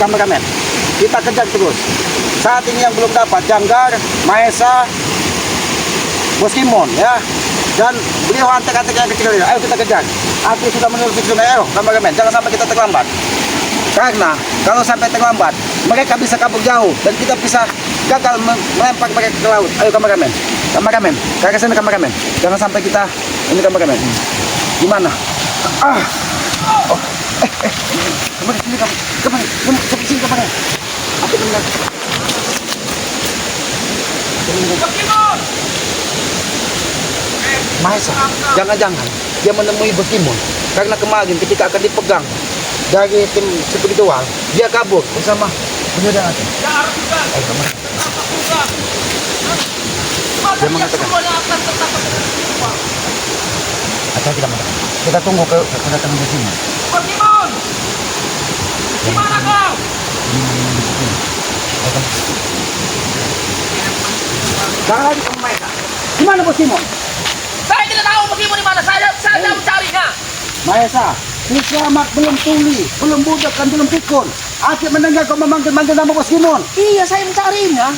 kameramen. Kita kejar terus. Saat ini yang belum dapat Janggar, Mahesa, Bos Kimon ya. Dan beliau hantar-hantar yang kecil. Ayo kita kejar. Api sudah menusuk sungai. Ayo kameramen, jangan sampai kita terlambat. Karena kalau sampai terlambat, mereka bisa kabur jauh dan kita bisa gagal melempar mereka ke laut. Ayo kameramen, kameramen, ke sana kameramen. Jangan sampai kita ini kameramen. Gimana? Oh, kameramen sini kameramen, sini kameramen. Aku benar. Mahesa, jangan-jangan dia menemui Bos Kimon karena kemarin ketika akan dipegang dari tim spiritual, dia kabur bersama penyerang itu. Dia mengatakan, atau kita mengatakan, kita tunggu kedatangan Bos Kimon. Bos Kimon, di mana kau? Jangan lagi kamu Mahesa. Di mana Bos Kimon? Saya tidak tahu Bos Kimon di mana. Saya mencarinya. Mahesa, si Selamat belum tuli, belum budak dan belum pikun. Asyik mendengar kau memanggil-manggil nama Bos Kimon. Iya, saya mencarinya.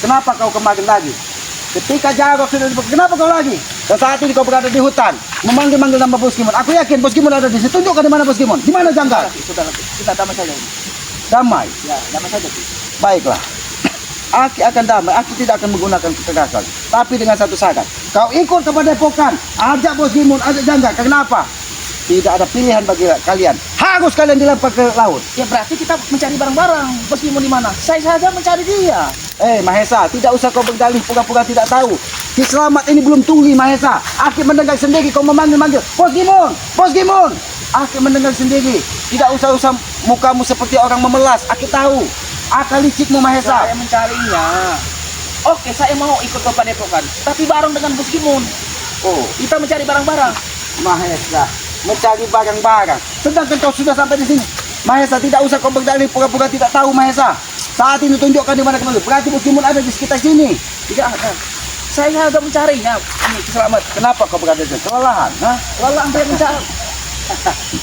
Kenapa kau kemarin lagi? Ketika Jarod sudah kenapa kau lagi? Dan saat ini kau berada di hutan, memanggil-manggil nama Bos Kimon. Aku yakin Bos Kimon ada di situ. Tunjukkan di mana Bos Kimon. Di mana Janggar? Sudah, kita damai saja. Damai. Ya, damai saja. Baiklah. Aki akan damai. Aku tidak akan menggunakan kekerasan. Tapi dengan satu syarat. Kau ikut kepada Pokan. Ajak Bos Kimon, ajak Janggar. Kenapa? Tidak ada pilihan bagi kalian. Harus kalian dilempar ke laut. Ya berarti kita mencari barang-barang. Bos Kimon di mana? Saya saja mencari dia. Mahesa, tidak usah kau berdalih pura-pura tidak tahu. Si Selamat ini belum tuli Mahesa. Aki mendengar sendiri kau memanggil-manggil. Bos Kimon, Bos Kimon. Aki mendengar sendiri. Tidak usah mukamu seperti orang memelas. Aki tahu. Akal licikmu Mahesa. Saya mencarinya. Oke, saya mau ikut ke Padepokan. Tapi bareng dengan Bos Kimon. Oh, Kita mencari barang-barang. Mahesa, mencari barang-barang. Sedangkan kau sudah sampai di sini. Mahesa, tidak usah kau berdalih pura-pura tidak tahu Mahesa. Saat ini tunjukkan di mana kemana. Berarti Bos Kimon ada di sekitar sini. Tidak ada. Saya ada mencarinya. Ini Selamat. Kenapa kau berada di sini? Kelelahan, ha? Lelah saya mencari.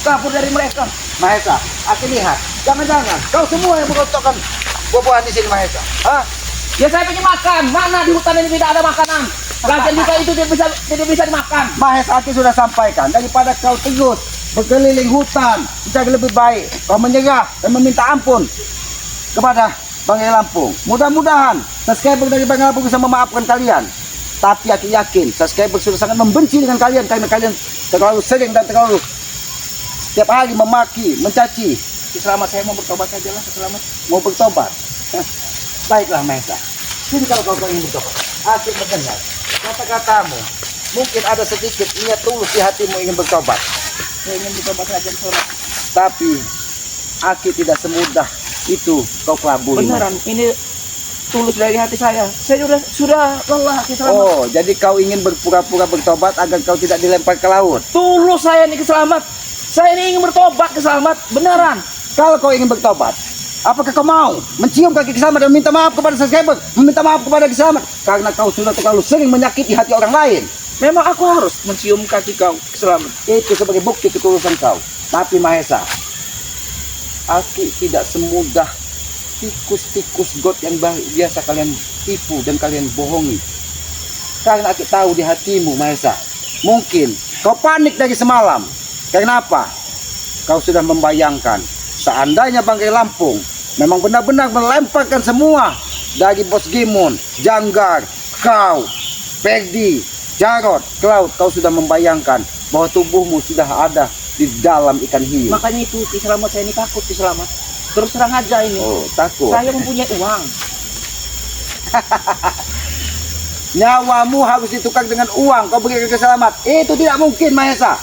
Kabur dari mereka. Mahesa, aku lihat. Jangan-jangan kau semua yang mengontokkan buah-buahan di sini Mahesa. Hah? Ya saya pengen makan. Mana di hutan ini tidak ada makanan. Lagian juga itu tidak bisa dimakan. Mahesa, aku sudah sampaikan. Daripada kau terus berkeliling hutan, mencari lebih baik. Kau menyerah dan meminta ampun kepada Banggai Lampung. Mudah-mudahan subscriber dari Banggai Lampung bisa memaafkan kalian. Tapi aku yakin subscriber sudah sangat membenci dengan kalian karena kalian terlalu sering dan terlalu setiap hari memaki, mencaci. Selamat, saya mau bertobat saja lah. Selamat. Mau bertobat? Baiklah Mahesa. Sini kalau kau ingin bertobat. Aku mendengar kata-katamu. Mungkin ada sedikit niat tulus di hatimu ingin bertobat. Saya ingin bertobat saja. Tapi aku tidak semudah itu kau kelabui. Beneran, ini tulus dari hati saya. Saya sudah lelah. Selamat. Oh, jadi kau ingin berpura-pura bertobat agar kau tidak dilempar ke laut. Tulus saya nih Selamat. Saya ini ingin bertobat Selamat. Beneran. Kalau kau ingin bertobat, apakah kau mau mencium kaki Selamat dan minta maaf kepada subscriber, meminta maaf kepada Selamat karena kau sudah terlalu sering menyakiti hati orang lain? Memang aku harus mencium kaki kau Selamat. Itu sebagai bukti ketulusan kau. Tapi Mahesa, aku tidak semudah tikus-tikus got yang biasa kalian tipu dan kalian bohongi. Karena aku tahu di hatimu Mahesa, mungkin kau panik dari semalam. Karena apa? Kau sudah membayangkan seandainya Banggai Lampung memang benar-benar melemparkan semua dari Bos Kimon, Janggar, kau, Perdi, Jarod ke laut. Kau sudah membayangkan bahwa tubuhmu sudah ada di dalam ikan hiu. Makanya itu Selamat, saya ini takut Selamat. Terus terang aja ini. Oh, takut. Saya mempunyai uang. Nyawamu harus ditukar dengan uang. Kau beri ke Selamat. Itu tidak mungkin Mahesa.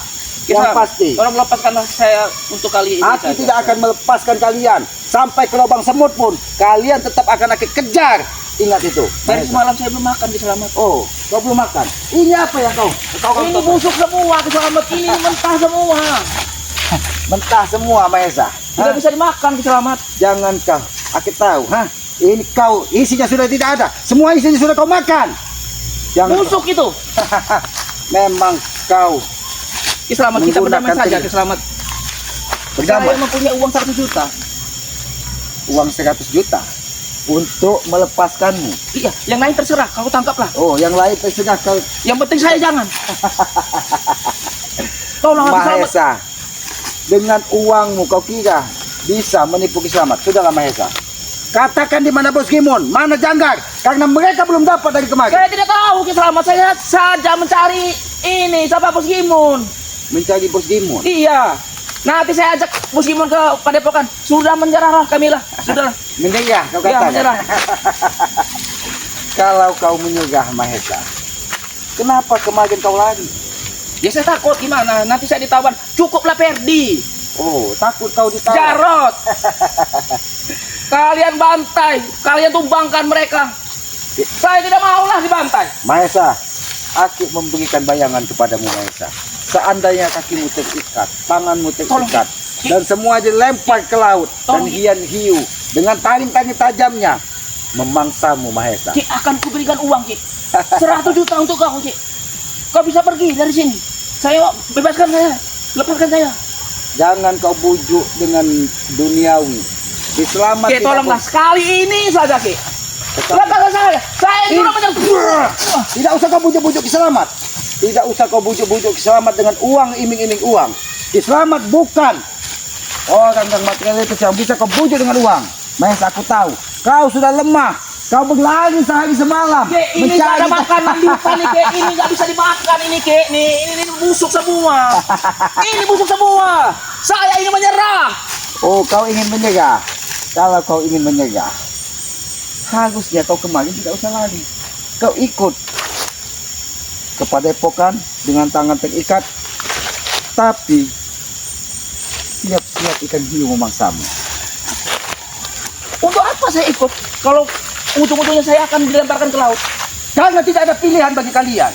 Yang pasti. Orang melepaskan saya untuk kali ini. Aku saja. tidak akan melepaskan kalian. Sampai ke lubang semut pun kalian tetap akan aku kejar. Ingat itu. Dari Mahesa. semalam saya belum makan Selamat. Oh, kau belum makan. Ini apa yang kau? Ini busuk semua Selamat. Ini mentah semua. Mentah semua Mahesa. Tidak bisa dimakan Selamat. Jangan kau. Aku tahu. Ini kau isinya sudah tidak ada. Semua isinya sudah kau makan. Jangan Busuk itu. Memang kau Selamat, kita berdamai menggunakan saja teknik. Selamat. berdamai. Saya mempunyai uang 100 juta. uang 100 juta untuk melepaskanmu. Iya, yang lain terserah, kau tangkaplah. Oh, yang lain terserah kau. Yang penting saya jangan. Kau lah selamat. Mahesa, dengan uangmu kau kira bisa menipu Ki Slamet? Sudahlah Mahesa. Katakan di mana Bos Gimon, mana Janggar, karena mereka belum dapat dari kemarin. Saya tidak tahu Ki Slamet, saya saja mencari ini siapa Bos Gimun. Mencari Bos Gimon. Iya. Nanti saya ajak Bos Gimun ke Padepokan. Sudah menyerahlah kami lah. Sudahlah. Menyerah kau Ya, katakan. menyerah. Kalau kau menyerah Mahesa, kenapa kemarin kau lari? Ya saya takut gimana? Nanti saya ditawan. Cukuplah Perdi. Oh, takut kau ditawan. Jarot. Kalian bantai, kalian tumbangkan mereka. Saya tidak maulah dibantai. Mahesa, aku memberikan bayangan kepadamu Mahesa. Seandainya kakimu terikat, tanganmu terikat, dan semua dilempar ke laut dan hian hiu dengan taring-taring tajamnya memangsamu Mahesa. Ki, akan kuberikan uang Ki. 100 juta untuk kau Ki. Kau bisa pergi dari sini. Saya bebaskan saya, lepaskan saya. Jangan kau bujuk dengan duniawi. Ki Slamet Ki, tolonglah sekali ini saja Ki. Lepaskan saya. Saya dulu menyerang. Tidak usah kau bujuk-bujuk Ki Slamet. Tidak usah kau bujuk-bujuk Ki Slamet dengan uang, iming-iming uang. Ki Slamet bukan orang yang materialistis yang bisa kau bujuk dengan uang. Mahesa, aku tahu kau sudah lemah. Kau berlari sehari semalam. Ki, ini nggak ada makanan di hutan nih Ki. Ini nggak bisa dimakan ini Ki. Ini busuk semua. Ini busuk semua. Saya ini menyerah. Oh, kau ingin menyerah. Kalau kau ingin menyerah, harusnya kau kemarin tidak usah lari. Kau ikut ke Padepokan dengan tangan terikat, tapi siap-siap ikan hiu memangsamu. Untuk apa saya ikut? Kalau ujung-ujungnya saya akan dilemparkan ke laut. Karena tidak ada pilihan bagi kalian.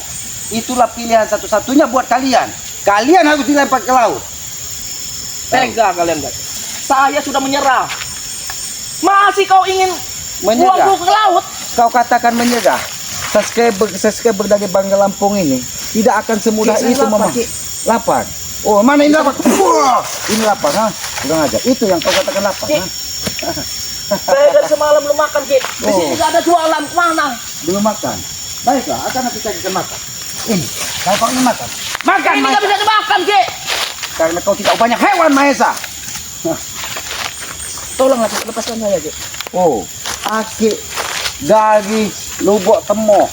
Itulah pilihan satu-satunya buat kalian. Kalian harus dilempar ke laut. Tega kalian guys. Saya sudah menyerah. Masih kau ingin Menyerah. buangku ke laut? Kau katakan menyerah. Subscriber dari Bangga Lampung ini tidak akan semudah Ki, saya itu lapar, memang. Ki. Lapar. Oh, mana ini lapar? Wah, ini lapar, ha? Kurang aja. Itu yang kau katakan lapar, Ki. ha? Saya dari semalam belum makan Ki. Di sini Oh. nggak ada jualan, kemana? Belum makan. Baiklah, akan aku carikan makan. Ini, kalau kau ingin makan. Makan, Ini nggak Mahesa. bisa dimakan Ki. Karena kau tidak banyak hewan, Mahesa. Tolonglah Ki, lepaskan saya Ki. Oh, aki dari Lubuk Temo,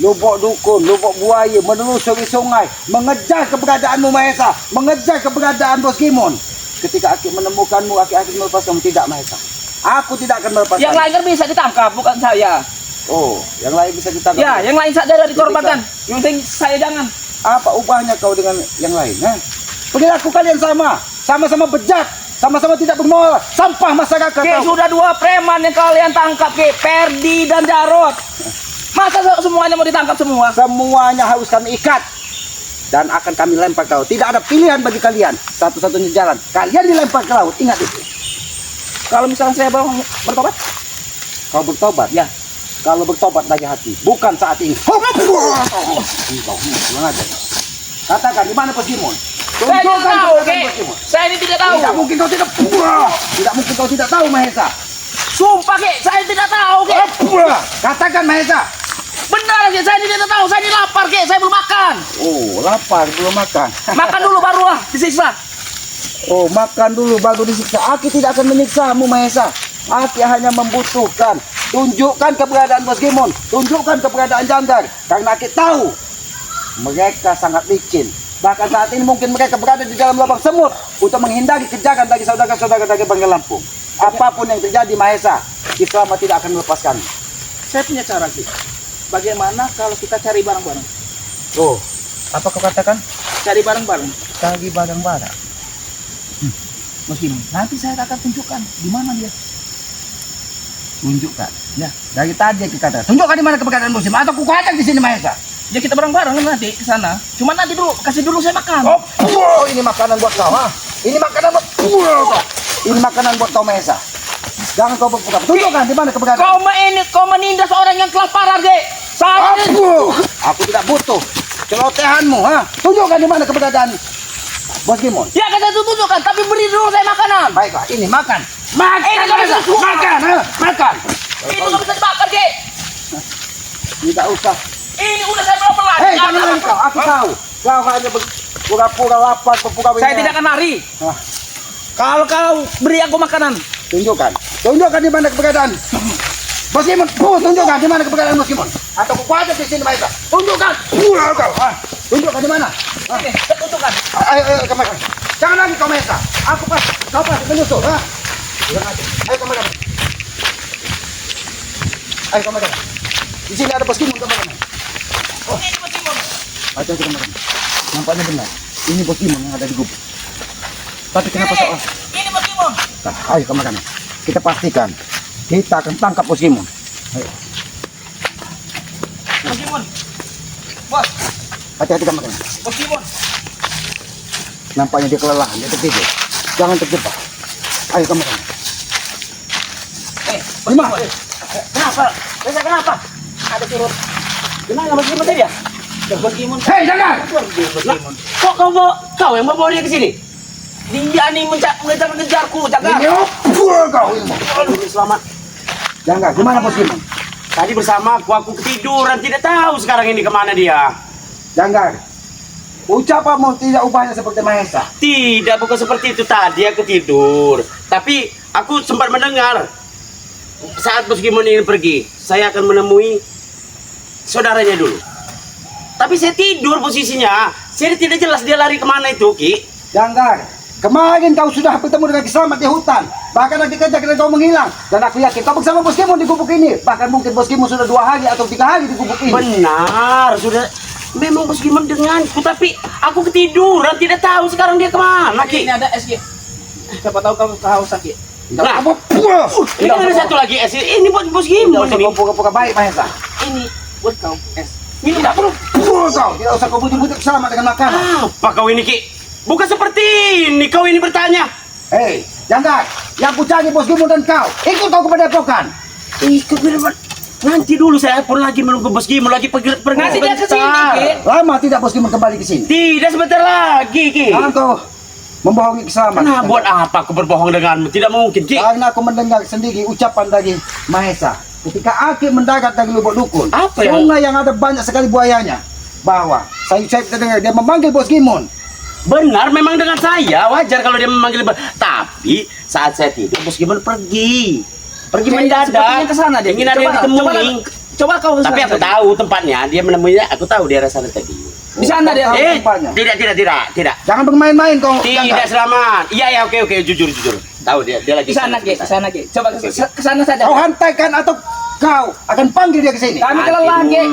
Lubuk Dukun, Lubuk Buaya menelusuri sungai, mengejar keberadaanmu Mahesa, mengejar keberadaan Bos Gimon. Ketika aki menemukanmu, aki akan melepaskanmu. Tidak Mahesa, aku tidak akan melepaskanmu. Yang lain kan bisa ditangkap, bukan saya. Oh, yang lain bisa ditangkap. Ya, yang lain saja dikorbankan. Yang penting saya jangan. Apa ubahnya kau dengan yang lain? Ha? Perilaku kalian sama, sama-sama bejat, sama-sama tidak bermoral, sampah masyarakat. Ki, Tahu? sudah 2 preman yang kalian tangkap Ki, Perdi dan Jarot. Masa semuanya mau ditangkap semua? Semuanya harus kami ikat dan akan kami lempar ke laut. Tidak ada pilihan bagi kalian. Satu-satunya jalan, kalian dilempar ke laut. Ingat itu. Kalau misalnya saya bertobat? Kau bertobat? Ya. Kalau bertobat dari hati, bukan saat ini. Katakan di mana Bos Gimon? Saya tidak Tunjukkan tahu, keberadaan Ki. Bos Gimon. Saya ini tidak tahu. Tidak mungkin kau tidak. Tidak mungkin kau tidak tahu Mahesa. Sumpah Ki, saya tidak tahu Ki. Katakan Mahesa. Benar Ki, saya tidak tahu. Saya ini lapar Ki, saya belum makan. Oh, lapar belum makan. Makan dulu barulah disiksa. Oh, makan dulu baru disiksa. Aki tidak akan menyiksamu Mahesa. Aki hanya membutuhkan. Tunjukkan keberadaan Bos Gimon. Tunjukkan keberadaan Janggar. Karena Aki tahu mereka sangat licin. Bahkan saat ini mungkin mereka berada di dalam lubang semut untuk menghindari kejaran dari saudara-saudara dari Bangga Lampung. Apapun yang terjadi Mahesa, Ki Slamet tidak akan melepaskan. Saya punya cara Ki. Bagaimana kalau kita cari bareng-bareng? Oh, apa kau katakan? Cari bareng-bareng. Cari barang-barang. Mungkin nanti saya akan tunjukkan di mana dia. Tunjukkan. Ya, dari tadi Ki kata. Tunjukkan di mana keberadaan Bos Gimon atau kuku ajak di sini Mahesa. Ya kita bareng-bareng nanti ke sana. Cuma nanti dulu, kasih dulu saya makan. Oh, ini makanan buat kau, ha? Ini makanan buat ini makanan buat kau Mahesa. Jangan kau berbuka. Tunjukkan di mana keberadaan. Kau menindas orang yang kelaparan, Ki. Saya ini Aku tidak butuh celotehanmu, ha? Tunjukkan di mana keberadaan Bos Gimon. Ya kan saya tunjukkan, tapi beri dulu saya makanan. Baiklah, ini makan. Ini nggak bisa dimakan. Makan, makan. Itu nggak bisa dimakan, Ki. Tidak usah. Ini udah saya pelan-pelan. Hei, jangan lari kau. Aku tahu. Kau hanya pura-pura lapar, pura-pura. Saya tidak akan lari. Ah, Kalau kau beri aku makanan. tunjukkan. Tunjukkan di mana keberadaan. Bos Gimon, tunjukkan di mana keberadaan Bos Gimon. Atau aku kuatir di sini, Maisa. Tunjukkan. Kau. Tunjukkan di mana. Oke, saya tunjukkan. Ayo, kemana? Jangan lagi kau Maisa. Aku kau pasti menyusul. Jangan lagi. Ayo, kemana? Ayo, kemana? Di sini ada Bos Gimon, kemana? Ini Bos Gimon. Ayo, kemana? Nampaknya benar. Ini Bos Gimon yang ada di gubuk. Tapi kenapa soal? Ini Bos Gimon. Nah, ayo kemana? Kita pastikan kita akan tangkap Bos Gimon. Ayo, Bos Gimon. Bos, hati-hati kemana? Bos Gimon. Nampaknya dia kelelahan, dia tertidur. Jangan terjebak. Ayo kemana? Bos Lima. Gimon. Kenapa? Reza, kenapa? Ada turun. Gimana Bos Gimon tadi ya? Bos Gimon. Hei, jangan! Bos Gimon. Kok kau yang membawa dia ke sini? Dia nih mengejar-ngejarku, jaga. Ini kau ilmu. Aduh, selamat. Jangan, gimana Bos Gimon? Tadi bersama aku ketiduran, tidak tahu sekarang ini kemana dia. Jangan. Ucapanmu tidak ubahnya seperti Mahesa. Tidak, bukan seperti itu tadi aku tidur. Tapi aku sempat mendengar saat Bos Gimon ini pergi, saya akan menemui saudaranya dulu. Tapi saya tidur posisinya, saya tidak jelas dia lari kemana itu, Ki. Jangan. Kemarin kau sudah bertemu dengan Kiselamat di hutan. Bahkan lagi kerja kau menghilang. Dan aku yakin kau bersama Bos Gimon di gubuk ini. Bahkan mungkin Bos Gimon sudah 2 hari atau 3 hari di gubuk ini. Benar, sudah. Memang Bos Gimon denganku, tapi aku ketiduran, tidak tahu sekarang dia kemana, Ki. Ini ada SG. Siapa tahu kau kehausan, Ki. Tidak Nah. usah Ini ada satu lagi es. Ini buat Bos Gimon ini. pura-pura baik Mahesa. Ini buat kau, S. Tidak perlu kau. Tidak usah kau bujuk-bujuk Kiselamat dengan makanan. Apa kau ini, Ki? Bukan seperti ini, kau ini bertanya. Hei, jangan. Yang ku cari Bos Gimon dan kau. Ikut kau kepada epokan. Ikut bener. Nanti dulu saya pun lagi menunggu Bos Gimon lagi pergi Nanti dia ke sini, Ki. Lama tidak Bos Gimon kembali ke sini. Tidak, sebentar lagi, Ki. Jangan kau membohongi Kiselamat. Nah, buat apa aku berbohong denganmu? Tidak mungkin, Ki. Karena aku mendengar sendiri ucapan dari Mahesa ketika Aki mendarat dari Lubuk Dukun. Apa yang- sungai yang ada banyak sekali buayanya. Bahwa saya dengar dia memanggil Bos Gimon. Benar, memang dengan saya wajar kalau dia memanggil. Tapi saat saya tidur, Bos Gimon pergi Sepertinya mendadak. ke sana dia. Ingin ada yang ditemui. Coba kau ke Tapi sana aku tadi. tahu tempatnya, dia menemuinya. Aku tahu daerah sana tadi. Di sana dia. Tahu Eh, tempatnya. tidak. Jangan bermain-main kau. Tidak Jangan. selamat. Iya, oke, jujur. Tahu dia lagi Di sana, Ki. Di sana, Ki. Coba Oke. ke sana saja. Kau hantaikan atau kau akan panggil dia ke sini. Kami kelelahan, Ki.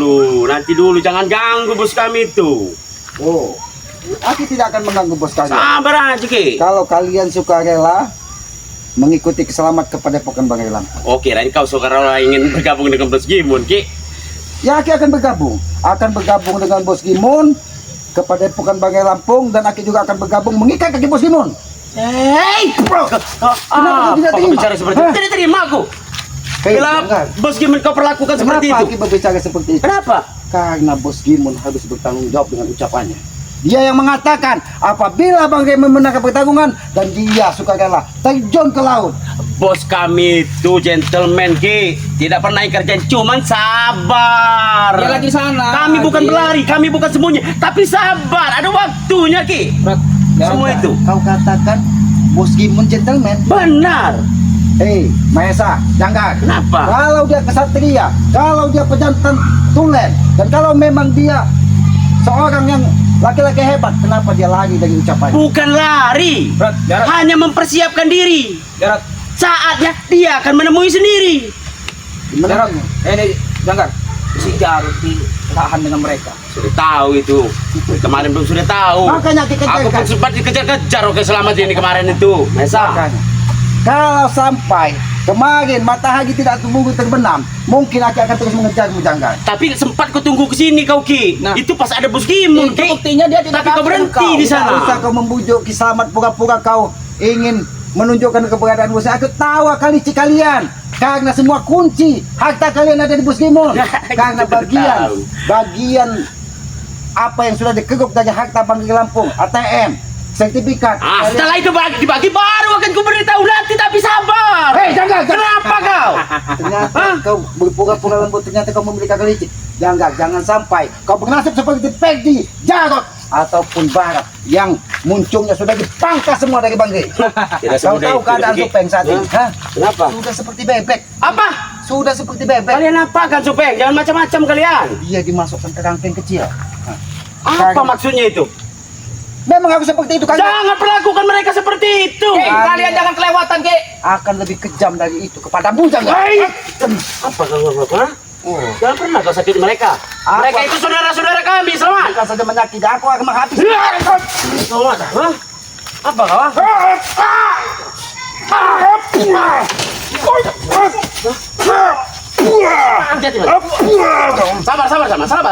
Nanti dulu, jangan ganggu bos kami itu. Oh, Aki tidak akan mengganggu bos kalian. Sabar aja, Ki. Kalau kalian suka rela mengikuti Kiselamat kepada Epokan Bangailan. Oke, dan kau saudara ingin bergabung dengan Bos Gimon, Ki. Ya, Aki akan bergabung dengan Bos Gimon kepada Epokan Bangai Lampung, dan Aki juga akan bergabung mengikat kaki Bos Gimon. Hei, bro. Kenapa tidak Kau terima? bicara seperti Hah? itu? Tidak terima aku. Hei, Bila jangan. Bos Gimon kau perlakukan seperti Kenapa itu. Aki berbicara seperti itu? Kenapa? Karena Bos Gimon harus bertanggung jawab dengan ucapannya. Dia yang mengatakan apabila Bang Gimon memenangkan pertarungan dan dia sukarela terjun ke laut. Bos kami itu gentleman, Ki. Tidak pernah ingkar janji, cuman sabar. Dia lagi sana. Kami bukan Ki. berlari, kami bukan sembunyi, tapi sabar. Ada waktunya, Ki. Semua itu. Kau katakan Bos Gimon gentleman. Benar. Hei, Mahesa, jangan. Kenapa? Kalau dia kesatria, kalau dia pejantan tulen, dan kalau memang dia seorang yang laki-laki hebat, kenapa dia lari dari ucapannya? Bukan lari, Berat, Garot. hanya mempersiapkan diri. Garot. Saatnya dia akan menemui sendiri. Jarot, Gimana? ini Janggar, si Jarot ditahan dengan mereka. Sudah tahu itu. Kemarin belum sudah tahu. Makanya Aku pun dikejar-kejar. sempat dikejar-kejar oke selamat ini kemarin itu. Mesa. Makanya. Kalau sampai kemarin matahari tidak tumbuh terbenam, mungkin aku akan terus mengejarmu, Janggar. Tapi sempat kau tunggu ke sini kau, Ki. Nah. Itu pas ada Bos Gimon, Itu Ki. buktinya dia tidak Tapi kau takut berhenti dengan di kau. sana. Tidak usah kau membujuk Kiselamat pura-pura kau ingin menunjukkan keberadaan bos. Aku tahu kali kalian karena semua kunci harta kalian ada di Bos Gimon. Karena Kita tahu. bagian apa yang sudah dikeruk dari harta Bangkai Lampung ATM sertifikat. Setelah itu dibagi baru akan kuberitahu nanti, tapi sabar. Hei, jangan. Kenapa kau? Ternyata kau berpura-pura lembut, ternyata kau memiliki agak licik. Jangan sampai kau bernasib seperti Peggy, Jarot, ataupun Barat yang muncungnya sudah dipangkas semua dari Bangge. Tidak Kau semudah tahu itu, keadaan Ki. Supeng saat ini? Hah? Kenapa? Sudah seperti bebek. Apa? Sudah seperti bebek. Kalian apa kan Supeng? Jangan macam-macam kalian. Dia dimasukkan ke rangkeng kecil. Hah. Apa maksudnya itu? Memang harus seperti itu kan? Jangan perlakukan mereka seperti itu. Kalian jangan kelewatan, Ki. Akan lebih kejam dari itu kepadamu, jangan. Hei! Apa kau? Oh. Jangan pernah kau sakiti mereka. Apa? Mereka itu saudara-saudara kami, Selamat. Bukan saja menyakiti, aku akan menghabisi. Selamat. Hah? Apa kau?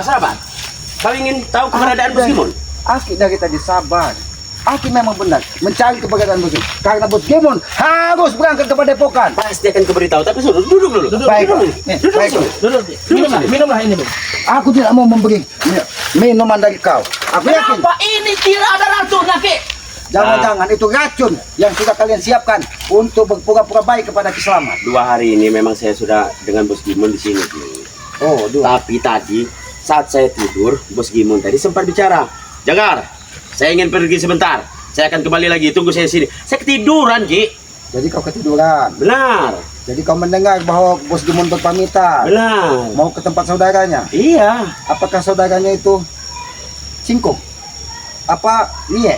Sabar. Kau ingin tahu keberadaan Bos Gimon? Aki dari tadi sabar. Aki memang benar mencari keberadaan Bos Gimon. Karena Bos Gimon harus berangkat ke Padepokan. Pasti akan kuberitahu, tapi suruh duduk dulu. Baik. Duduk Baik. dulu. Minumlah ini, Bung. Aku tidak mau memberi minuman dari kau. Aku yakin Kenapa ini tidak ada racunnya, Ki? jangan-jangan itu racun yang sudah kalian siapkan untuk berpura-pura baik kepada Ki Selamat. 2 hari ini memang saya sudah dengan Bos Gimon di sini. Oh, dua. Tapi tadi saat saya tidur, Bos Gimon tadi sempat bicara. Jagar, saya ingin pergi sebentar. Saya akan kembali lagi. Tunggu saya sini. Saya ketiduran, Ki. Jadi kau ketiduran. Benar. Jadi kau mendengar bahwa Bos Gimon berpamitan Benar. mau ke tempat saudaranya. Iya. Apakah saudaranya itu Singkong? Apa Mie?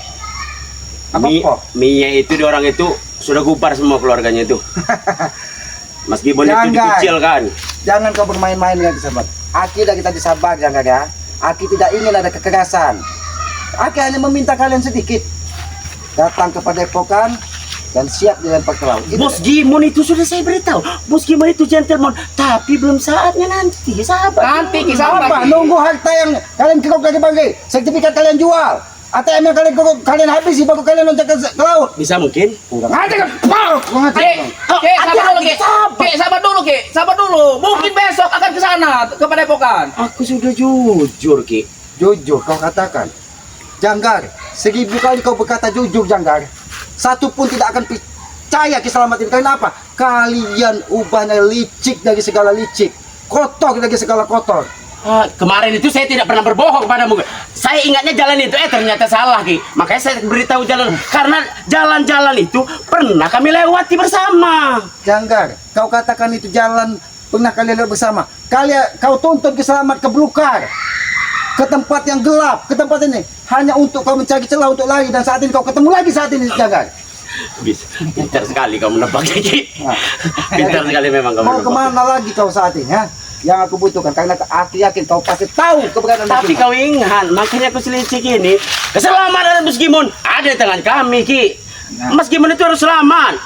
Apa kok? Mie itu, orang itu sudah gubar semua keluarganya itu. Mas Gimon itu Jangan. dikucilkan. Jangan kau bermain-main dengan sahabat. Aki dari tadi sabar, jangan ya. Aki tidak ingin ada kekerasan. Aki hanya meminta kalian sedikit datang ke Padepokan dan siap dilempar ke laut. Gitu. Bos Gimon itu sudah saya beritahu. Bos Gimon itu gentleman, tapi belum saatnya nanti. Sabar. Nanti, Ki, sabar. Apa? Nunggu harta yang kalian keruk dari Bangge. Sertifikat kalian jual. ATM yang kalian keruk, kalian habisi baru kalian loncat ke laut. Bisa mungkin? Kurang aja kan? Kurang aja. Ki, sabar dulu, Ki. Ki, sabar dulu, Ki. Sabar dulu. Mungkin besok akan ke sana, ke Padepokan. Aku sudah jujur, Ki. Jujur kau katakan. Janggar, 1000 kali kau berkata jujur, Janggar. Satu pun tidak akan percaya Ki Selamat ini. Karena apa? Kalian ubahnya licik dari segala licik. Kotor dari segala kotor. Kemarin itu saya tidak pernah berbohong kepadamu. Saya ingatnya jalan itu, ternyata salah, Ki. Makanya saya beritahu jalan. Karena jalan-jalan itu pernah kami lewati bersama. Janggar, kau katakan itu jalan pernah kalian lihat bersama. Kau tuntun Ki Selamat ke Belukar. Ke tempat yang gelap, ke tempat ini. Hanya untuk kau mencari celah untuk lari. Dan saat ini kau ketemu lagi saat ini, Janggar. Bisa. Pintar sekali kau menebak, Ki. Nah. Pintar sekali memang kau Mau menebak. kemana lagi kau saat ini, ha? Yang aku butuhkan, karena aku yakin kau pasti tahu keberadaan Tapi Bos Gimon. kau ingat, makanya aku selicik ini. Keselamatan Bos Gimon ada di tangan kami, Ki. Mas Gimon itu harus selamat.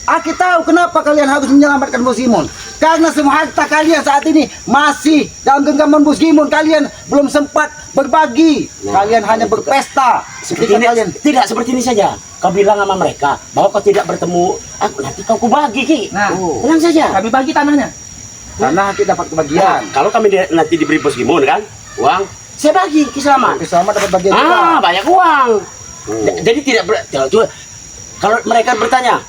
Aku tahu kenapa kalian harus menyelamatkan Bos Gimon. Karena semua harta kalian saat ini masih dalam genggaman Bos Gimon. Kalian belum sempat berbagi. Nah, Kalian hanya itu berpesta. Seperti ini, kalian tidak seperti ini saja. Kau bilang sama mereka bahwa kau tidak bertemu aku, nanti kau kubagi, Ki. Nah, Tenang saja. kami bagi tanahnya. karena kita dapat Nah, kebagian. kalau kami nanti diberi Bos Gimon kan, uang, saya bagi Ki Selamat. Selamat dapat bagian juga. Banyak uang. Jadi tidak kalau mereka bertanya,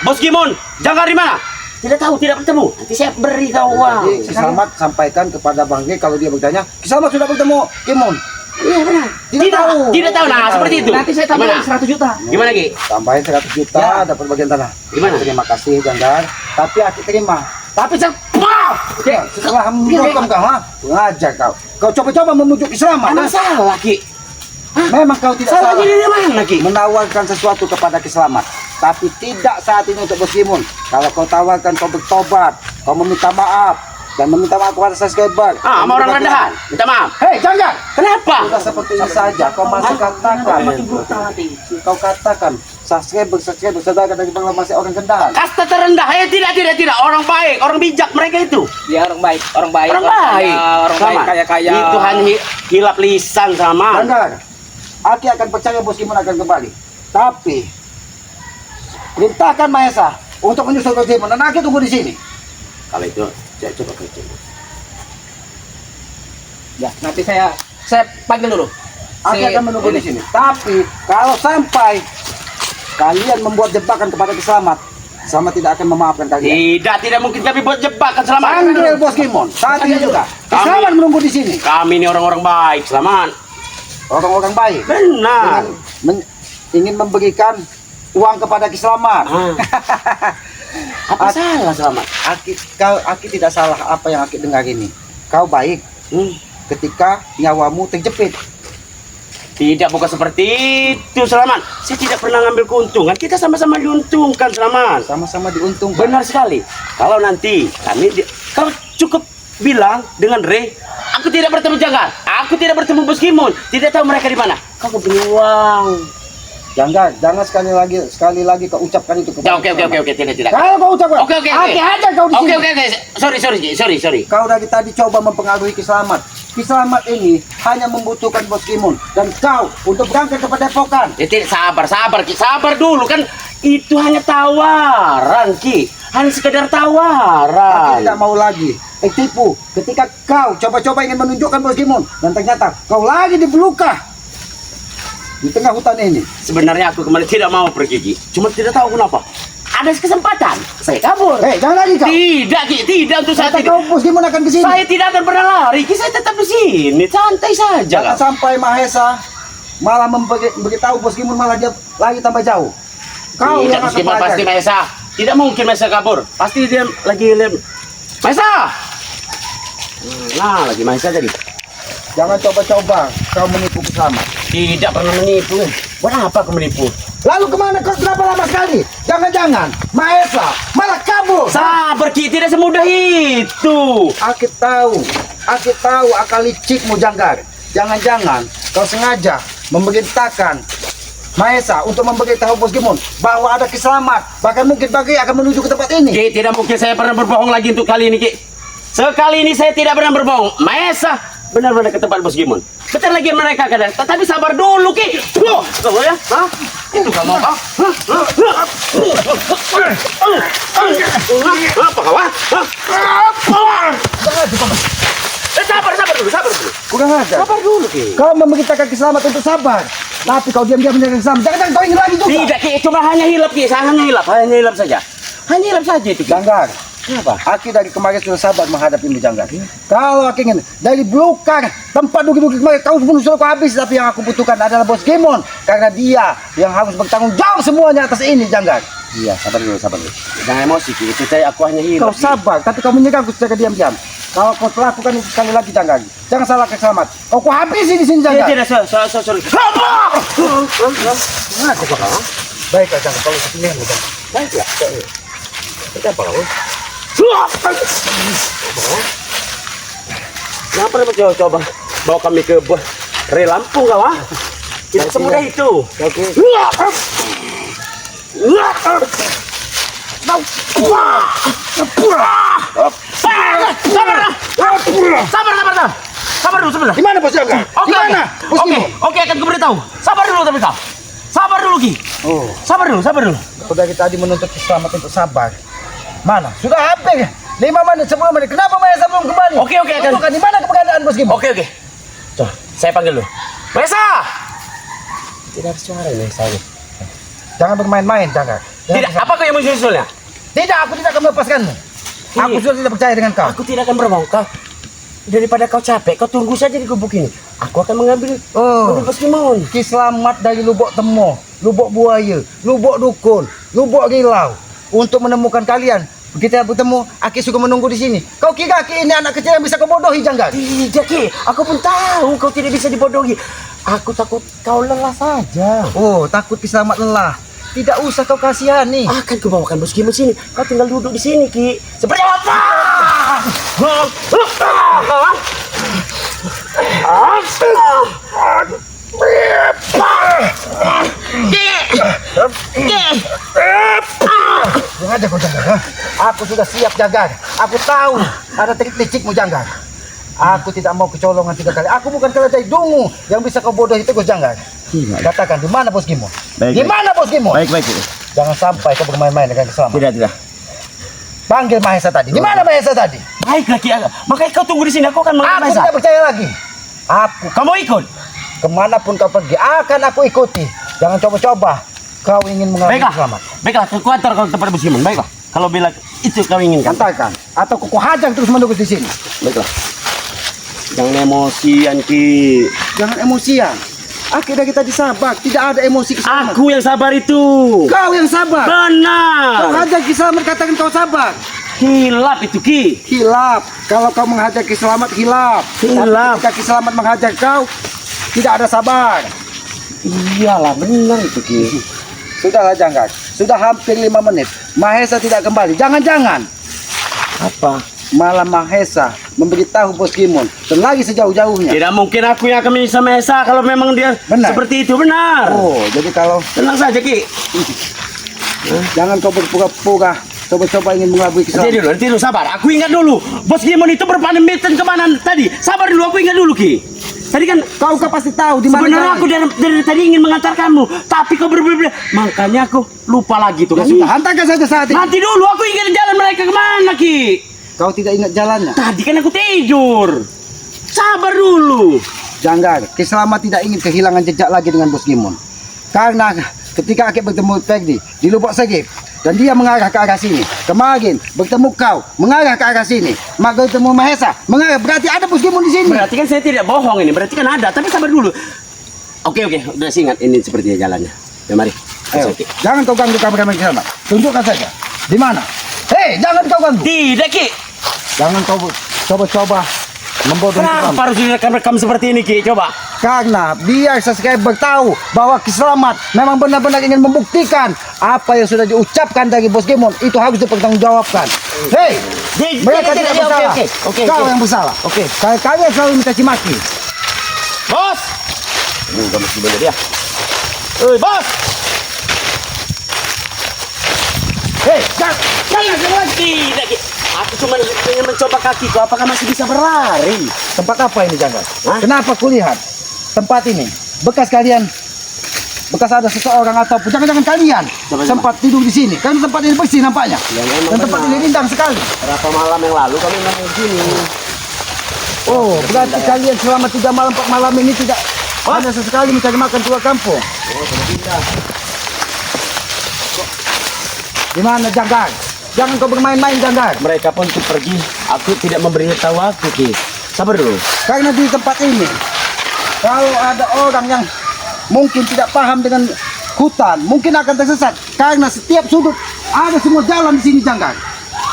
Bos Gimon, Janggar di mana? Tidak tahu, tidak bertemu. Nanti saya beri kau uang. Jadi Ki Selamat sampaikan kepada Bang G kalau dia bertanya, Ki Selamat sudah bertemu Gimon. Iya benar. Tidak tahu. Tidak tahu. Nah, Tidak seperti tahu. itu. Nanti saya tambahin Gimana? 100 juta. Gimana, Ki? Tambahin 100 juta Ya. dapat bagian tanah. Gimana? Terima kasih Janggar. Tapi aku terima. Tapi setelah membunuh kau, ha? Ngajar kau. Kau coba-coba memujuk Ki Selamat. Emang ha? salah, Ki. Memang kau tidak Salah salah. di mana, Ki? Menawarkan sesuatu kepada Ki Selamat, tapi tidak saat ini untuk Bos Gimon. Kalau kau tawarkan, kau bertobat, kau meminta maaf dan meminta maaf kepada subscriber. Sama orang rendahan. Minta maaf. Hei, jangan. Kenapa? Sudah seperti ini saja. Kau masih katakan, Makin brutal nanti. kau katakan subscriber saudara dari Bangla masih orang rendahan. Kasta terendah. Tidak. Orang baik, orang bijak mereka itu. Dia orang baik, orang baik. Orang baik. kaya, orang baik Sama. kaya-kaya. Itu hanya hilap lisan sama. Jangan. Aki akan percaya Bos Gimon akan kembali. Tapi perintahkan Mahesa untuk menyusul Bos Gimon dan Aki tunggu di sini. Kalau itu, saya coba kerja. Ya, nanti saya panggil dulu. Aku akan menunggu di sini. Tapi kalau sampai kalian membuat jebakan kepada Kiselamat, Selamat tidak akan memaafkan kalian. Tidak mungkin kami buat jebakan Selamat. Panggil Bos Gimon. Saat ini juga. Selamat menunggu di sini. Kami ini orang-orang baik, Selamat. Orang-orang baik. Benar. Ingin memberikan uang kepada Kiselamat. Apa salah Selamat? Aki tidak salah apa yang Aki dengar ini. Kau baik ketika nyawamu terjepit. Tidak, bukan seperti itu Selamat. Saya tidak pernah ngambil keuntungan. Kita sama-sama diuntungkan Selamat. Sama-sama diuntungkan. Benar sekali. Kalau nanti kau cukup bilang dengan Ray, aku tidak bertemu Janggar, aku tidak bertemu Bos Gimon, tidak tahu mereka di mana. Kau punya uang. Jangan sekali lagi kau ucapkan itu kepada Oke, tidak. Kalau kau ucapkan, Oke. Aki aja kau di sini. Oke. Sorry. Kau dari tadi coba mempengaruhi Kiselamat. Kiselamat ini hanya membutuhkan Bos Gimon dan kau untuk berangkat ke Padepokan. Tidak, sabar dulu kan. Itu hanya tawaran, Ki. Hanya sekedar Aki tawaran. tidak mau lagi tipu. Ketika kau coba-coba ingin menunjukkan Bos Gimon dan ternyata kau lagi di Belukah di tengah hutan ini. Sebenarnya aku kemarin tidak mau pergi, Ki. Cuma tidak tahu kenapa. Ada kesempatan, saya kabur. Jangan lagi kau. Tidak, Ki, tidak untuk saat Kata ini. kau Bos Gimon akan ke sini. Saya tidak akan pernah lari, Ki. Saya tetap di sini, santai saja. Jangan sampai Mahesa malah memberitahu Bos Gimon malah dia lagi tambah jauh. Kau Tidak, yang akan meskipun pasti pelajari. Maesa. Tidak mungkin Maesa kabur. Pasti dia lagi Maesa. Nah, lagi Maesa tadi. Jangan coba-coba kau menipu Kiselamat. Tidak pernah menipu. Buat apa aku menipu? Lalu kemana kau? Kenapa lama sekali? Jangan-jangan Mahesa malah kabur. Sabar, Ki, tidak semudah itu. Aki tahu akal licikmu Janggar. Jangan-jangan kau sengaja memerintahkan Mahesa untuk memberitahu Bos Gimon bahwa ada Kiselamat. Bahkan mungkin bagi akan menuju ke tempat ini. Ki, tidak mungkin saya pernah berbohong lagi untuk kali ini, Ki. Sekali ini saya tidak pernah berbohong. Maesa benar-benar ke tempat Bos Gimon. Bentar lagi mereka akan datang. Tapi sabar dulu, Ki. Kamu ya? Hah? Itu kamu apa? Apa kau? Sabar dulu. Kurang ajar. Sabar dulu, Ki. Kau memerintahkan Kiselamat untuk sabar. Tapi kau diam-diam menjaga Kiselamat. Jangan-jangan kau ingin lagi juga. Tidak, Ki. Cuma hanya hilap, Ki. Hanya hilap saja. Hanya hilap saja itu, Ki. Janggar. Kenapa? Aki dari kemarin sudah sabar menghadapimu Janggar. Kalau Aki ingin dari Belukar tempat dugi-dugi kemarin kau pun sudah kau habis. Tapi yang aku butuhkan adalah Bos Gimon. Karena dia yang harus bertanggung jawab semuanya atas ini Janggar. Iya, sabar dulu. Jangan emosi, Ki. Itu saya aku hanya hilap. Kau sabar, tapi kau menyerangku secara diam-diam. Kalau kau lakukan itu sekali lagi Janggar, jangan salahkan Kiselamat. Kau habisi di sini Janggar. Tidak, sorry. Baiklah Janggar, kalau sepilihan Janggar. Baiklah. Kenapa kau? Kenapa dia coba bawa kami ke Re Lampung kau? Tidak semudah itu. Oke. Sabar dulu sebentar. Di mana Bos Janggar? Di mana? Bos Gimon? Oke, akan ku beritahu. Sabar dulu tapi kau. Sabar dulu, Ki. Oh, Sabar dulu. kau dari tadi menuntut Kiselamat untuk sabar. Mana? Sudah hampir 5 menit, 10 menit. Kenapa Mahesa belum kembali? Oke, akan. Tunjukkan di mana keberadaan Bos Gimon? Oke. Coba, saya panggil dulu. Maesa! Tidak ada suara ini saya. Jangan bermain-main, Janggar. Tidak, apa kau yang muncul-munculnya? Tidak, aku tidak akan melepaskanmu. Aku sudah tidak percaya dengan kau. Aku tidak akan berbohong kau. Daripada kau capek, kau tunggu saja di gubuk ini. Aku akan mengambil Bos Gimon. Kiselamat dari Lubuk Temo, Lubuk Buaya, Lubuk Dukun, Lubuk Rilau. Untuk menemukan kalian, kita bertemu, Aki suka menunggu di sini. Kau kira Aki ini anak kecil yang bisa kau bodohi, Janggar? Tidak, Ki. Aku pun tahu kau tidak bisa dibodohi. Aku takut kau lelah saja. Oh, takut Kiselamat lelah. Tidak usah kau kasihani. Akan kubawakan Bos Gimon sini. Kau tinggal duduk di sini, Ki. Seperti apa? Jangan aja kau Janggar. Aku sudah siap Janggar. Aku tahu ada trik-trikmu Janggar. Aku tidak mau kecolongan 3 kali. Aku bukan keledai dungu yang bisa kau bodohi terus Janggar. Katakan di mana Bos Gimon? Baik, Di mana Bos Gimon? Baik. Jangan sampai kau bermain-main dengan Kiselamat. Tidak. Panggil Mahesa tadi. Di mana Mahesa tadi? Baiklah, Ki. Makanya kau tunggu di sini. Aku akan mengambil Aku Maesa. tidak percaya lagi. Aku Kamu ikut? kemanapun kau pergi akan aku ikuti. Jangan coba-coba kau ingin mengambil Baiklah, selamat. baiklah, aku antar kau ke tempat Bos Gimon. Baiklah, kalau bila itu kau inginkan. Katakan, atau kau hajar terus menerus di sini. Baiklah. Jangan emosian Ki. Jangan emosian. Akhirnya kita disabak, tidak ada emosi Kiselamat. Aku yang sabar itu. Kau yang sabar. Kau Benar. hajar Kiselamat, katakan kau sabar. Hilap itu Ki. Hilap. Kalau kau menghajar Kiselamat, hilap. Hilap. Tapi ketika Kiselamat menghajar kau, tidak ada sabar. Iyalah, benar itu Ki. Sudahlah Janggar, sudah hampir 5 menit. Mahesa tidak kembali. Jangan-jangan Apa? malah Mahesa memberitahu Bos Gimon dan lagi sejauh-jauhnya. Tidak mungkin aku yang akan menyiksa Mahesa kalau memang dia Benar. seperti itu. Benar. Oh, jadi kalau Tenang saja Ki. jangan kau berpura-pura coba-coba ingin mengelabui Kiselamat. Nanti dulu, sabar. Aku ingat dulu. Bos Gimon itu berpamitan kemana tadi? Sabar dulu, aku ingat dulu Ki. Tadi kan Kau pasti tahu di mana. sebenarnya aku dari tadi ingin mengantarkanmu, tapi kau berbeda. Makanya aku lupa lagi tuh. Ya sudah, hantarkan saja saat ini. Nanti dulu, aku ingin jalan mereka kemana Ki? Kau tidak ingat jalannya. Tadi kan aku tidur. Sabar dulu. Janggar, Kiselamat tidak ingin kehilangan jejak lagi dengan Bos Gimon. Karena ketika Akib bertemu Ferdi di Lubuk Segip dan dia mengarah ke arah sini. Kemarin bertemu kau mengarah ke arah sini. Mak bertemu Mahesa mengarah, berarti ada Bos Gimon di sini. Berarti kan saya tidak bohong ini. Berarti kan ada, tapi sabar dulu. Oke, udah ingat ini sepertinya jalannya. Ya mari. Ayo, jangan kau ganggu kameramen Kiselamat. Tunjukkan saja. Di mana? Hei, jangan kau ganggu. Tidak Ki. Jangan kau coba-coba membodohi Kenapa Kiselamat. harus direkam seperti ini Ki? Coba. Karena biar subscriber tahu bahwa Kiselamat memang benar-benar ingin membuktikan apa yang sudah diucapkan dari Bos Gimon itu harus dipertanggungjawabkan. Hei, mereka tidak bersalah. Oke. Kau yang bersalah. Oke. Kalian selalu minta cimaki. Bos. Udah mesti bener dia. Bos. Hei, jangan. Tidak Ki. Aku cuma ingin mencoba kakiku. Apakah masih bisa berlari? Tempat apa ini, Janggar? Hah? Kenapa kulihat tempat ini bekas kalian, bekas ada seseorang ataupun jangan-jangan kalian Coba. sempat tidur di sini? Karena tempat ini bersih nampaknya. Ya, memang Dan tempat benar. ini rindang sekali. Berapa malam yang lalu kami main di sini? Oh, berarti kalian selama 3 malam 4 malam ini tidak hanya sesekali mencari makan keluar kampung. Di mana Janggar? Jangan kau bermain-main Janggar. Mereka pun pergi. Aku tidak memberitahu aku Ki. Sabar dulu. Karena di tempat ini kalau ada orang yang mungkin tidak paham dengan hutan, mungkin akan tersesat karena setiap sudut ada semua jalan di sini Janggar.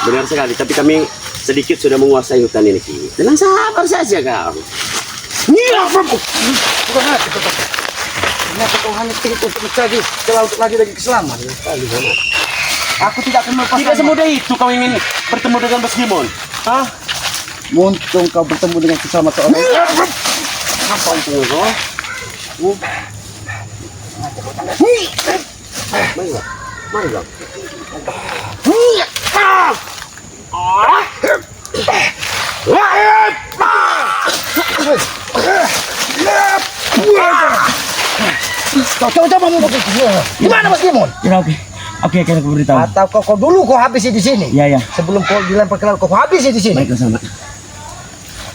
Benar sekali. Tapi kami sedikit sudah menguasai hutan ini Ki. Tenang, sabar saja kau. Bukan hati tetap. Ternyata kau hanya tirik untuk mencari celah untuk lagi Kiselamat. Aku tidak akan melepaskan. Tidak semudah itu kau ingin bertemu dengan Bos Gimon. Hah? Untung kau bertemu dengan Kiselamat seorang. Apa untungnya kau? Marilah. Marilah. Kau coba-coba membuat gimana Bos Gimon? Ya, oke, aku beritahu. Atau kau dulu kau habisi di sini? Ya. Sebelum kau dilempar ke laut kau habisi di sini. Baiklah sama.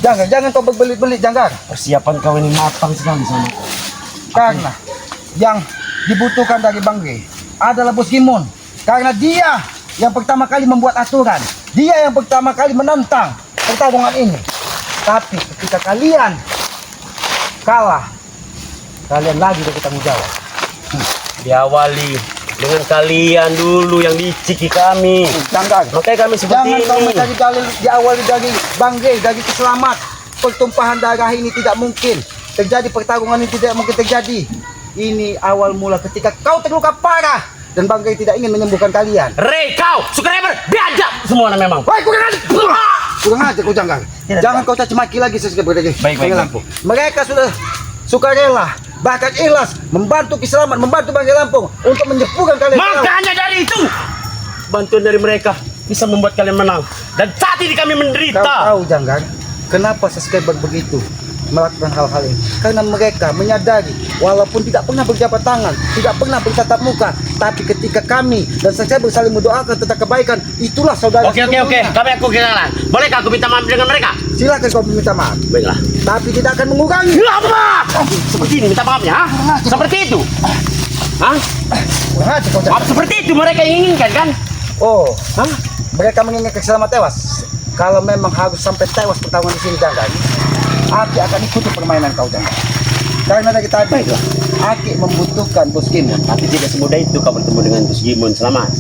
Jangan kau berbelit-belit Janggar. Persiapan kau ini matang sekali sama. Karena yang dibutuhkan dari Bang G adalah Bos Gimon. Karena dia yang pertama kali membuat aturan. Dia yang pertama kali menentang pertarungan ini. Tapi ketika kalian kalah, kalian lagi bertanggung jawab. Diawali dengan kalian dulu yang diciki kami. Janggar, Makanya kami seperti jangan kau ini. mencari diawali dari Bang G, dari Kiselamat. Pertumpahan darah ini tidak mungkin terjadi, pertarungan ini tidak mungkin terjadi. Ini awal mula ketika kau terluka parah dan Bang G tidak ingin menyembuhkan kalian. Rey, kau subscriber biadab semua memang. Woi, kurang aja kau Janggar. Jangan kau caci maki lagi subscriber lagi. Baik. Mereka sudah sukarela, bahkan ikhlas membantu Kiselamat, membantu Bang G Lampung untuk menyembuhkan kalian. Makanya dari itu bantuan dari mereka bisa membuat kalian menang. Dan saat ini kami Kau menderita. tahu Janggar, kenapa subscriber begitu melakukan hal-hal ini? Karena mereka menyadari walaupun tidak pernah berjabat tangan, tidak pernah bertatap muka, Tapi ketika kami dan saya saling mendoakan tentang kebaikan, itulah saudara. Oke. Kami aku kalah. Bolehkah aku minta maaf dengan mereka? Silakan kau minta maaf. Baiklah. Tapi tidak akan mengurangi. Apa? Seperti ini minta maafnya, ha? Seperti itu. Hah? Wah, kau Maaf seperti itu mereka inginkan kan? Oh, mereka menginginkan selamat tewas. Kalau memang harus sampai tewas pertarungan di sini jangan. Aki akan ikuti permainan kau jangan. Karena dari tadi Aki membutuhkan Bos Gimon. Tapi tidak semudah itu kau bertemu dengan Bos Gimon selamat.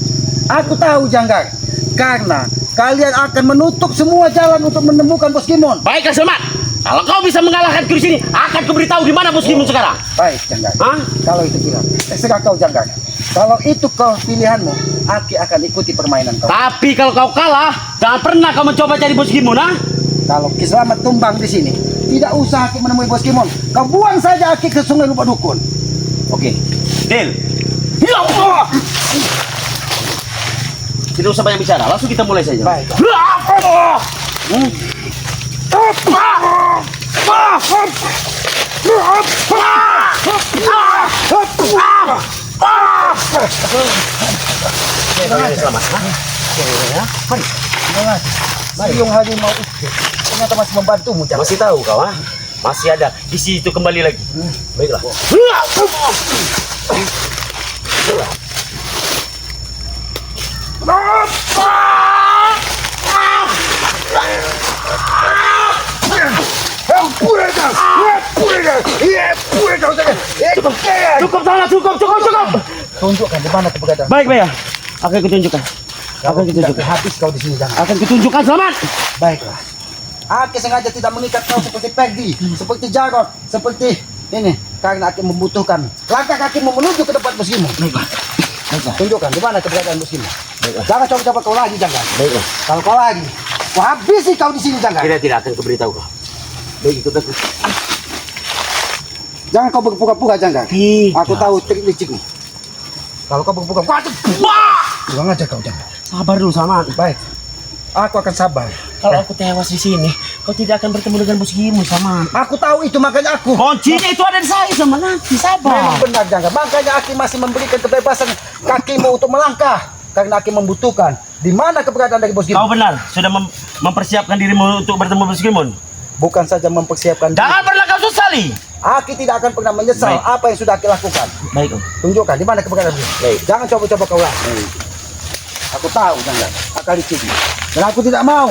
Aku tahu Janggar. Karena kalian akan menutup semua jalan untuk menemukan Bos Gimon. Baiklah selamat. Kalau kau bisa mengalahkan di sini, akan kuberitahu di mana Bos Gimon sekarang. Baik Janggar. Hah? Kalau itu pilihan, serah kau Janggar. Kalau itu kau pilihanmu, Aki akan ikuti permainan kau. Tapi kalau kau kalah, jangan pernah kau mencoba cari Bos Gimon, ha? Kalau Ki Selamat tumbang di sini, tidak usah Aki menemui Bos Gimon. Kau buang saja Aki ke Sungai Lupa Dukun. Oke. Deal. Ya Allah. Tidak usah banyak bicara, langsung kita mulai saja. Baik. Selamat. Siung harimau itu ternyata masih membantumu Janggar. Masih tahu kau, ha? Masih ada di situ kembali lagi. Baiklah. Cukup sana, cukup. Tunjukkan di mana keberadaan. Baik, ya. Akan kutunjukkan. Kalau tidak habis kau di sini Janggar. Akan kutunjukkan selamat. Baiklah. Aki sengaja tidak mengikat kau seperti Peggy, seperti Jarod, seperti ini karena Aki membutuhkan langkah kakimu menuju ke tempat Bos Gimon. Baiklah. Tunjukkan di mana keberadaan Bos Gimon. Baiklah. Jangan coba-coba kau lagi Janggar. Baiklah. Kalau kau lagi, kau habisi kau di sini Janggar. Tidak akan kuberitahu kau. Baik, ikut aku. Jangan kau berpura-pura Janggar. Tidak. Aku tahu trik licikmu. Kalau kau berpura-pura, kurang aja kau Janggar. Sabar dulu, selamat. Baik, aku akan sabar. Kalau aku tewas di sini, kau tidak akan bertemu dengan Bos Gimon, sama. Aku tahu itu makanya aku. Kuncinya itu ada di saya, sama nanti. Memang Sabar. benar Janggar. Makanya Aki masih memberikan kebebasan kakimu untuk melangkah karena Aki membutuhkan. Di mana keberadaan dari Bos Gimon? Kau benar, sudah mempersiapkan dirimu untuk bertemu Bos Gimon. Bukan saja mempersiapkan diri. Jangan pernah kau sesali. Aki tidak akan pernah menyesal Baik. apa yang sudah Aki lakukan. Baik, Om. Tunjukkan di mana keberadaan dia. Baik. Jangan coba-coba kau lagi. Aku tahu Janggar. Akal licikmu. Dan aku tidak mau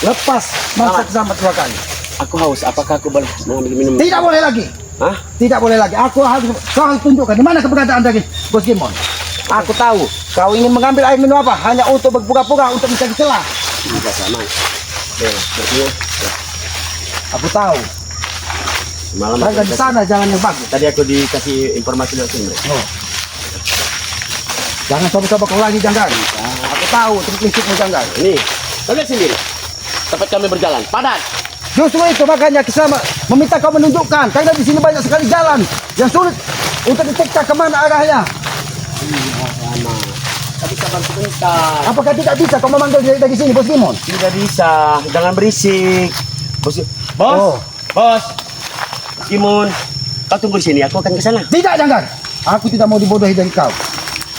lepas mangsa Selamat dua kali. Aku haus, apakah aku boleh mengambil minum? Tidak boleh lagi. Hah? Tidak boleh lagi. Kau harus tunjukkan di mana keberadaan dari Bos Gimon. Aku tahu kau ingin mengambil air minum apa hanya untuk berpura-pura untuk mencari celah. Tidak sama. Berarti Aku tahu. malam Karena di sana jalan yang bagus. tadi aku dikasih informasi dari sini. Oh. Jangan coba-coba kau lagi Janggar. Aku tahu trik licikmu Janggar. Ini, kau lihat sendiri. Tempat kami berjalan, padat. Justru itu makanya Kisama meminta kau menunjukkan karena di sini banyak sekali jalan yang sulit untuk detekta kemana arahnya. Sama. Tapi sabar sebentar. Apakah tidak bisa kau memanggil dari sini Bos Gimon? Tidak bisa, jangan berisik. Bos, bos, Oh. bos. Gimon, kau tunggu di sini. Aku akan ke sana. Tidak Janggar. Aku tidak mau dibodohi dari kau.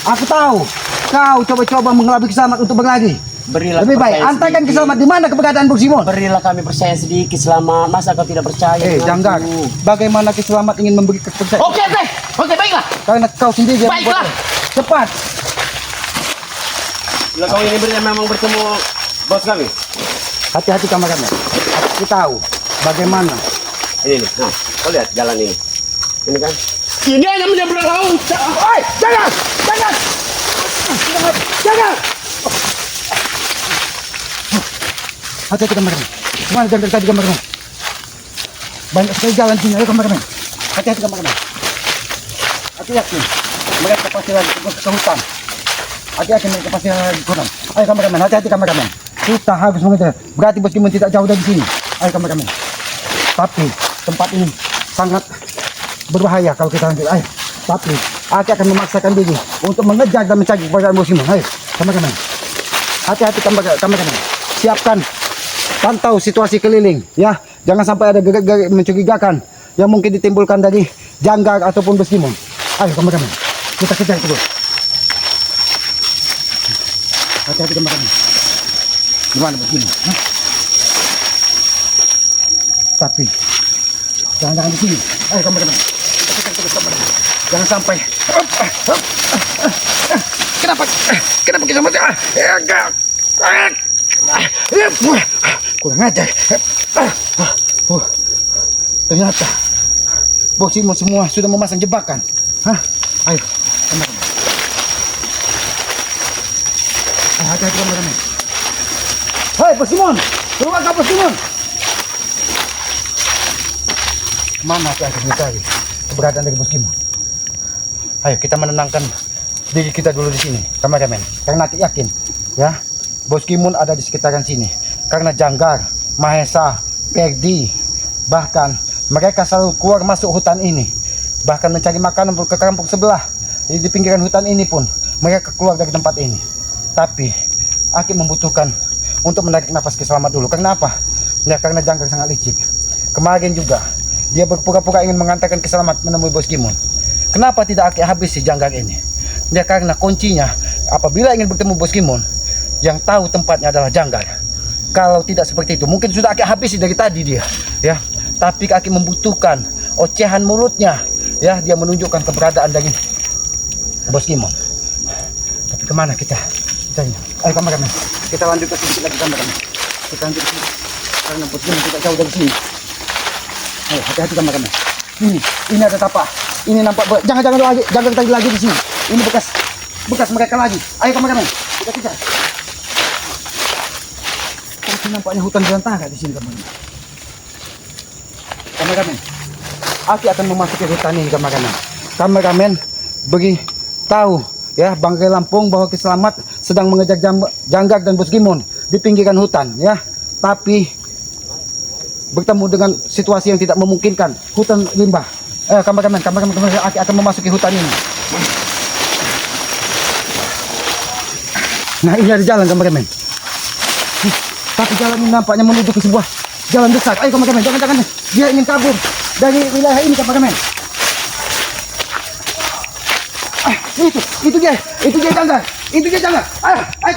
Aku tahu kau coba-coba mengelabui Kisama untuk berlari. Berilah Lebih baik kepercayaan antarkan sedikit. Kisama di mana keberadaan Bos Gimon. Berilah kami percaya sedikit selama masa kau tidak percaya. denganku. Janggar. Bagaimana Kiselamat ingin memberi kepercayaan? Oke, baiklah. Karena kau sendiri yang Baiklah. membuatnya. Cepat. Bila kau ini memang bertemu bos kami. Hati-hati kameramen. Aku tahu bagaimana. Ini nih, nah, kau lihat jalan ini. Ini kan? Ini hanya menyeberang laut. Oi, jangan! Jangan! Jangan! Hati-hati kameramen. Kemana Janggar tadi kameramen? Banyak sekali jalan sini, ayo kameramen. Hati-hati kameramen. Hati-hati. Mereka pasti lagi ke hutan. Hati-hati mereka pasti lagi ke hutan. Ayo kameramen, hati-hati kameramen. Kita harus mengejar. Berarti Bos Gimon tidak jauh dari sini. Ayo kameramen. Tapi tempat ini sangat berbahaya kalau kita lanjut. Ayo. Tapi Aki akan memaksakan diri untuk mengejar dan mencari keberadaan Bos Gimon. Ayo, kameramen. Hati-hati kameramen. Siapkan pantau situasi keliling, ya. Jangan sampai ada gerak-gerik mencurigakan yang mungkin ditimbulkan dari Janggar ataupun Bos Gimon. Ayo kameramen, kita kejar terus. Hati-hati kameramen. Gimana begini? Hah? Tapi jangan di sini. Ayo kameramen. Terus kameramen. Jangan sampai. Kenapa kita mati? Kurang ajar. Ternyata Bos Simon semua sudah memasang jebakan. Hah? Ayo, kameramen. Hati-hati kameramen. Hei Bos Simon, keluar kau Bos Simon. Mana kita harus mencari keberadaan dari Bos Simon? Ayo kita menenangkan diri kita dulu di sini, kameramen. Karena aku yakin, ya, Bos Simon ada di sekitaran sini. Karena Janggar, Mahesa, Perdi, bahkan mereka selalu keluar masuk hutan ini. Bahkan mencari makanan ke kampung sebelah. Jadi di pinggiran hutan ini pun mereka keluar dari tempat ini. Tapi Aki membutuhkan untuk menarik nafas selamat dulu. Karena apa? Ya karena Janggar sangat licik. Kemarin juga dia berpura-pura ingin mengantarkan selamat menemui Bos Simon. Kenapa tidak Aki habis si Janggar ini? Ya karena kuncinya apabila ingin bertemu Bos Simon, yang tahu tempatnya adalah Janggar. Kalau tidak seperti itu, mungkin sudah Aki habisi dari tadi dia, ya. Tapi Aki membutuhkan ocehan mulutnya, ya. Dia menunjukkan keberadaan dari Bos Simon. Tapi kemana kita? Ayo kameramen, kita lanjut ke sedikit lagi kameramen. Kita lanjut ke sini. Karena Bos Simon tidak jauh dari sini. Ayo hati-hati kameramen. Ini ada tapak. Ini nampak. Jangan lagi, jangan lagi di sini. Ini bekas mereka lagi. Ayo kameramen, kita kejar. Nampaknya hutan belantara di sini kameramen. Kameramen, Aki akan memasuki hutan ini kameramen. Kameramen beri tahu ya Bangkai Lampung bahwa Kiselamat sedang mengejar Janggar dan Bos Simon di pinggiran hutan ya. Tapi bertemu dengan situasi yang tidak memungkinkan, hutan limbah. Kameramen, Aki akan memasuki hutan ini. Nah ini ada jalan kameramen. Tapi jalan ini nampaknya menuju ke sebuah jalan besar. Ayo kameramen, jangan dia ingin kabur dari wilayah ini kameramen. Itu dia Janggar. Ayo